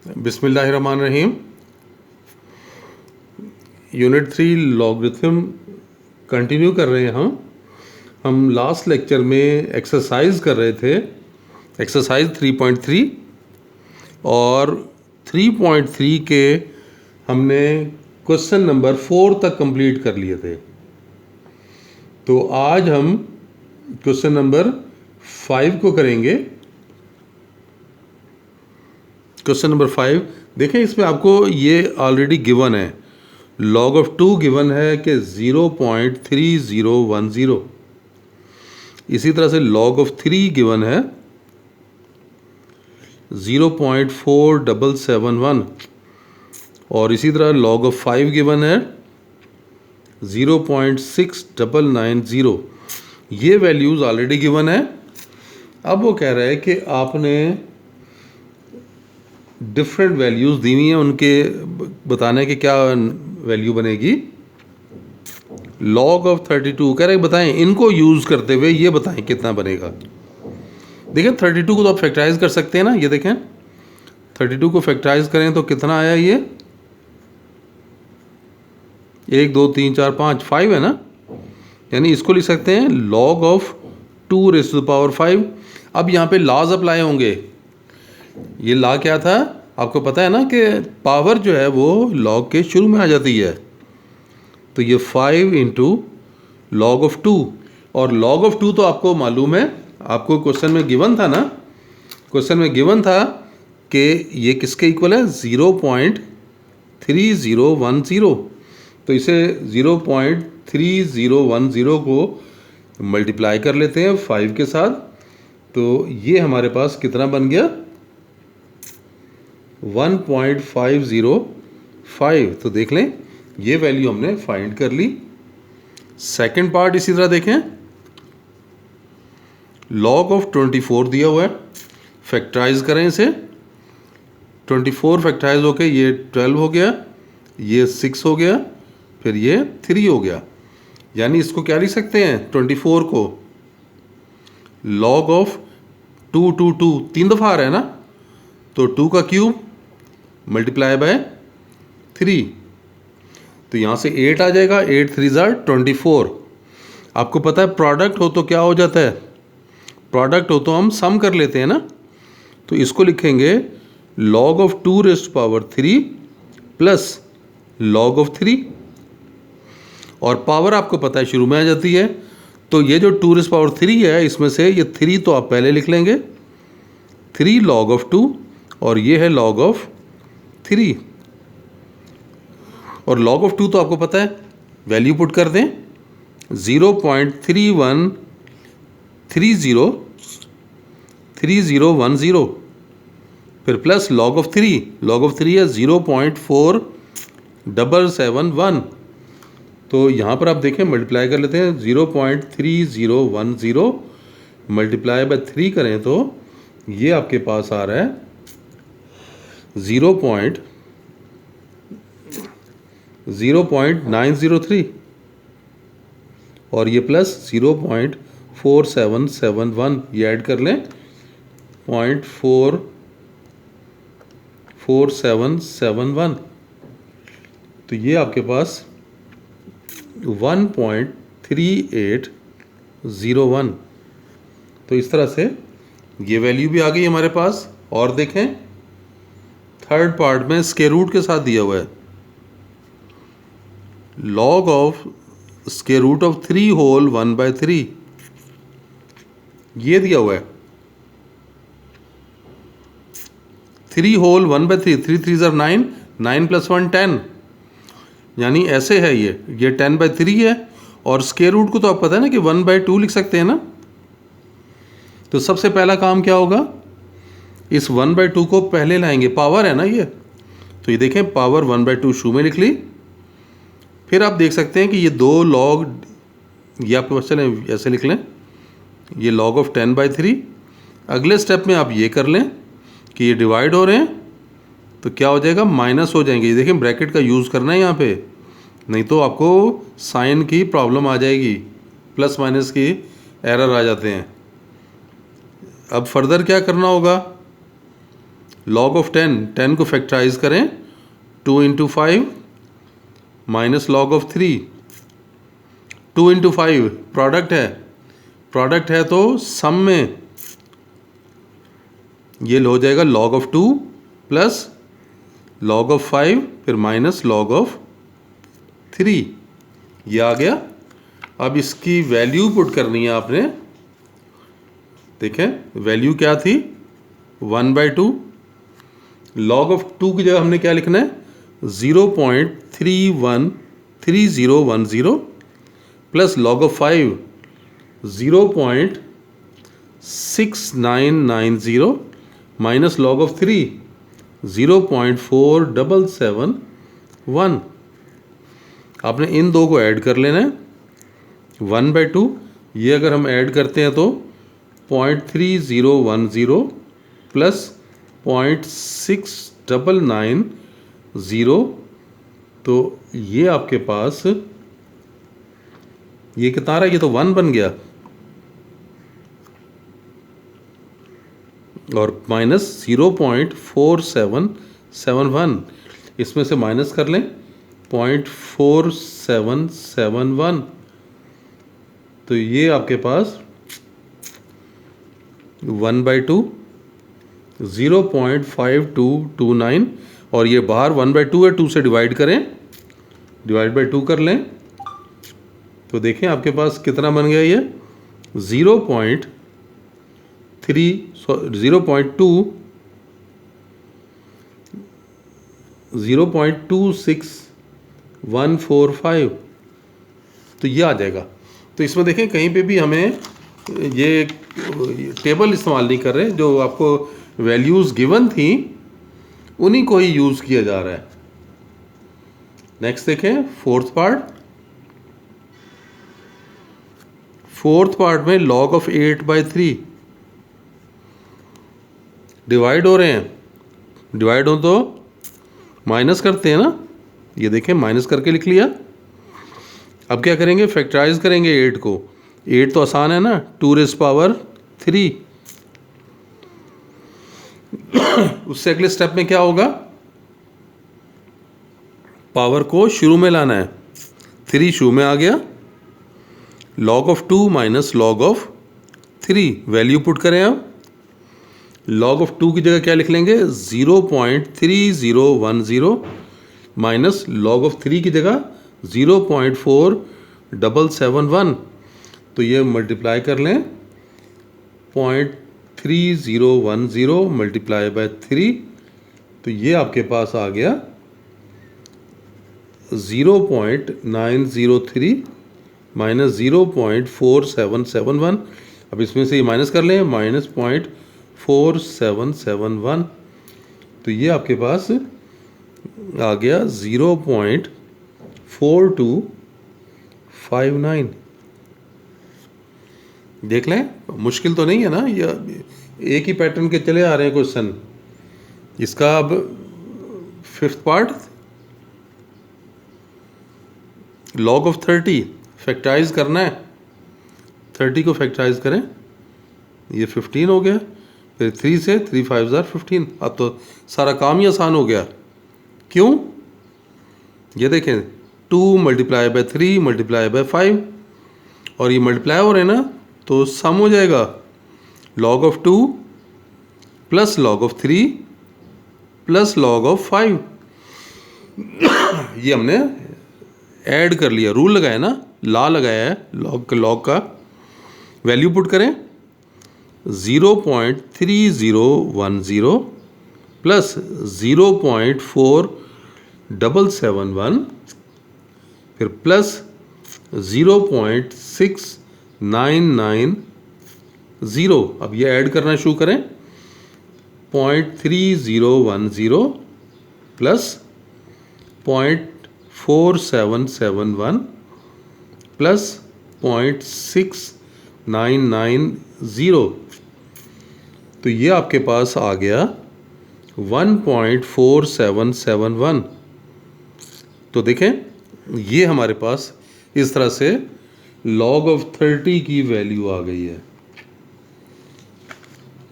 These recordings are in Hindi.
बिस्मिल्लाहिर्रहमानिर्रहीम। यूनिट 3 लॉगरिथम कंटिन्यू कर रहे हैं हम लास्ट लेक्चर में एक्सरसाइज कर रहे थे, एक्सरसाइज 3.3 और 3.3 के हमने क्वेश्चन नंबर 4 तक कंप्लीट कर लिए थे। तो आज हम क्वेश्चन नंबर 5 को करेंगे। क्वेश्चन नंबर 5 देखें, इसमें आपको ये ऑलरेडी गिवन है, log ऑफ 2 गिवन है कि 0.3010। इसी तरह से log ऑफ 3 गिवन है 0.4771 और इसी तरह log ऑफ 5 गिवन है 0.6990। ये वैल्यूज़ ऑलरेडी गिवन है। अब वो कह रहा है कि आपने डिफरेंट वैल्यूज़ दी हुई हैं, उनके बताने के क्या वैल्यू बनेगी। log ऑफ 32 कह रहे हैं बताएं, इनको यूज़ करते हुए ये बताएं कितना बनेगा। देखें 32 को तो आप फैक्टराइज कर सकते हैं ना। ये देखें 32 को फैक्टराइज करें तो कितना आया, ये 1 2 3 4 5 5 है ना। यानी इसको लिख सकते हैं log of 2 raise to the power 5। अब यहाँ पे लॉज अप्लाई होंगे। ये लॉ क्या था आपको पता है ना कि पावर जो है वो लॉग के शुरू में आ जाती है। तो ये 5 इंटू लॉग ऑफ 2, और लॉग ऑफ 2 तो आपको मालूम है, आपको क्वेश्चन में गिवन था ना। क्वेश्चन में गिवन था कि ये किसके इक्वल है, 0.3010। तो इसे 0.3010 को मल्टीप्लाई कर लेते हैं 5 के साथ। तो ये हमारे पास कितना बन गया, 1.505। तो देख लें ये वैल्यू हमने फाइंड कर ली। सेकंड पार्ट इसी तरह देखें, log ऑफ 24 दिया हुआ है, फैक्टराइज करें इसे। 24 फैक्टराइज होके ये 12 हो गया, ये 6 हो गया, फिर ये 3 हो गया। यानी इसको क्या लिख सकते हैं, 24 को log ऑफ 2 2 2 3 दफ़ा आ रहा है ना, तो 2 का क्यूब मल्टीप्लाई बाय 3। तो यहाँ से 8 आ जाएगा, 8 3 ज़ा 24। आपको पता है प्रोडक्ट हो तो क्या हो जाता है, प्रोडक्ट हो तो हम सम कर लेते हैं ना। तो इसको लिखेंगे log of 2 raise to power 3 plus log of 3, और पावर आपको पता है शुरू में आ जाती है। तो ये जो 2 रेज़ पावर 3 है, इसमें से ये 3 तो आप पहले लिख लेंगे, 3 log ऑफ 2, और ये है log ऑफ 3। और log ऑफ 2 तो आपको पता है, वैल्यू पुट कर दें 0.31303010, फिर plus log of 3, log of 3 है 0.4771। तो यहाँ पर आप देखें मल्टीप्लाई कर लेते हैं, 0.3010 मल्टीप्लाई बाय 3 करें तो ये आपके पास आ रहा है 0.903, और ये प्लस 0.4771 ये ऐड कर लें, 0.4771। तो ये आपके पास 1.3801। तो इस तरह से ये वैल्यू भी आ गई हमारे पास। और देखें थर्ड पार्ट में स्क्वायर रूट के साथ दिया हुआ है, log of square root of 3 whole 1/3 ये दिया हुआ है। 3 होल 1/3, 3 3 ज़ा 9, 9 + 1 10, यानी ऐसे है ये 10/3 है। और स्क्वायर रूट को तो आप पता है ना कि 1/2 लिख सकते हैं ना। तो सबसे पहला काम क्या होगा, इस 1/2 को पहले लाएंगे, पावर है ना ये। तो ये देखें पावर 1/2 शुरू में लिख ली। फिर आप देख सकते हैं कि ये 2 log, ये आपके पास चलें ऐसे लिख लें, ये log ऑफ 10/3। अगले स्टेप में आप ये कर लें कि ये डिवाइड हो रहे हैं, तो क्या हो जाएगा, माइनस हो जाएंगे। ये देखें ब्रैकेट का यूज़ करना है यहाँ पे, नहीं तो आपको साइन की प्रॉब्लम आ जाएगी, प्लस माइनस की एरर आ जाते हैं। अब फर्दर क्या करना होगा, लॉग ऑफ 10, 10 को फैक्टराइज करें 2 into 5 minus log of 3, 2 into 5 product है तो सम में ये हो जाएगा log of 2 plus log of 5 फिर माइनस लॉग ऑफ 3, ये आ गया। अब इसकी वैल्यू पुट करनी है आपने। देखें वैल्यू क्या थी 1/2, लॉग ऑफ 2 की जगह हमने क्या लिखना है 0.3010 plus log of 5 0.6990 minus log of 3 0.4771। आपने इन दो को ऐड कर लेना है 1/2, ये अगर हम ऐड करते हैं तो 0.3010 प्लस 0.6990, तो ये आपके पास ये कितना आ रहा है, ये तो 1 बन गया और माइनस 0.4771, इसमें से माइनस कर लें 0.4771, तो ये आपके पास 1/2 0.5229 और ये बाहर 1/2 है, 2 से डिवाइड करें, डिवाइड बाई 2 कर लें तो देखें आपके पास कितना बन गया ये 0.26145, तो ये आ जाएगा। तो इसमें देखें कहीं पे भी हमें ये टेबल इस्तेमाल नहीं कर रहे, जो आपको वैल्यूज़ गिवन थी उन्हीं को ही यूज़ किया जा रहा है। नेक्स्ट देखें फोर्थ पार्ट में लॉग ऑफ 8/3 डिवाइड हो रहे हैं, डिवाइड हो तो माइनस करते हैं ना, ये देखें माइनस करके लिख लिया। अब क्या करेंगे फैक्टराइज करेंगे 8 को, 8 तो आसान है ना 2⁻³ उससे अगले स्टेप में क्या होगा, पावर को शुरू में लाना है, 3 शुरू में आ गया, log of 2 minus log of 3, value put करें। अब लॉग ऑफ 2 की जगह क्या लिख लेंगे 0.3010 माइनस लॉग ऑफ 3 की जगह 0.4771, तो ये मल्टीप्लाई कर लें 0.3010 मल्टीप्लाई बाय 3, तो ये आपके पास आ गया 0.903 माइनस 0.4771। अब इसमें से ये माइनस कर लें माइनस 0.4771, तो ये आपके पास आ गया 0.4259। देख लें मुश्किल तो नहीं है ना, ये एक ही पैटर्न के चले आ रहे हैं क्वेश्चन। इसका अब fifth part log of 30 factorise करना है, 30 को फैक्टराइज करें, ये 15 हो गया, फिर 3 से 3 5 15। अब तो सारा काम ही आसान हो गया। क्यों, ये देखें 2 मल्टीप्लाई बाय 3 मल्टीप्लाई बाय 5 और ये मल्टीप्लाई हो रहे हैं ना, तो सम हो जाएगा log of 2 plus log of 3 plus log of 5। ये हमने ऐड कर लिया, रूल लगाया ना, ला लगाया है लॉग का। वैल्यू पुट करें 0.3010 प्लस 0.4771 फिर प्लस 0.6990। अब ये ऐड करना शुरू करें 0.3010 प्लस 0.4771 प्लस 0.6990, तो ये आपके पास आ गया 1.4771। तो देखें ये हमारे पास इस तरह से log ऑफ 30 की वैल्यू आ गई है।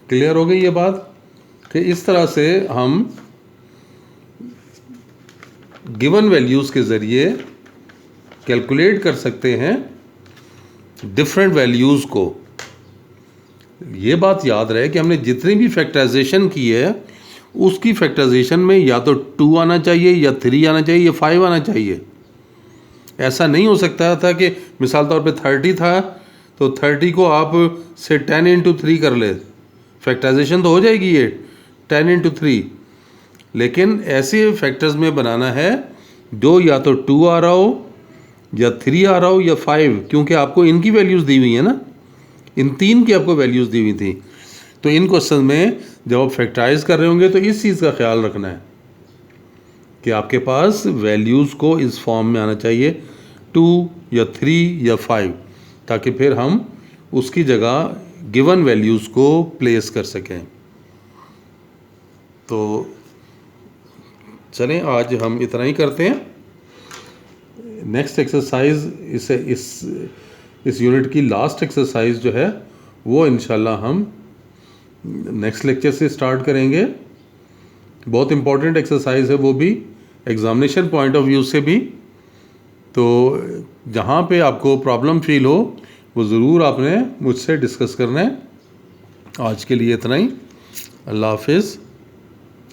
क्लियर हो गई ये बात। कि इस तरह से हम गिवन वैल्यूज़ के ज़रिए कैलकुलेट कर सकते हैं डिफरेंट वैल्यूज़ को। ये बात याद रहे कि हमने जितनी भी फैक्टराइजेशन की है उसकी फैक्टराइजेशन में या तो 2 आना चाहिए या 3 आना चाहिए या 5 आना चाहिए। ऐसा नहीं हो सकता था कि मिसाल तौर पे 30 था तो 30 को आप से 10 इंटू 3 कर ले, फैक्टराइजेशन तो हो जाएगी ये 10 इंटू 3। लेकिन ऐसे फैक्टर्स में बनाना है जो या तो 2 आ रहा हो या 3 आ रहा हो या 5, क्योंकि आपको इनकी वैल्यूज़ दी हुई है ना, इन 3 की आपको वैल्यूज़ दी हुई थी। तो इन क्वेश्चन में जब आप फैक्टराइज कर रहे होंगे तो इस चीज़ का ख्याल रखना है कि आपके पास वैल्यूज़ को इस फॉर्म में आना चाहिए 2 या 3 या 5, ताकि फिर हम उसकी जगह गिवन वैल्यूज़ को प्लेस कर सकें। तो चलें आज हम इतना ही करते हैं। नेक्स्ट एक्सरसाइज इस यूनिट की लास्ट एक्सरसाइज जो है वो इंशाल्लाह हम नेक्स्ट लेक्चर से स्टार्ट करेंगे। बहुत इम्पॉर्टेंट एक्सरसाइज है वो भी, एग्ज़ामिनेशन पॉइंट ऑफ व्यू से भी। तो जहाँ पे आपको प्रॉब्लम फील हो वो ज़रूर आपने मुझसे डिस्कस करना है। आज के लिए इतना ही। अल्लाह हाफिज़।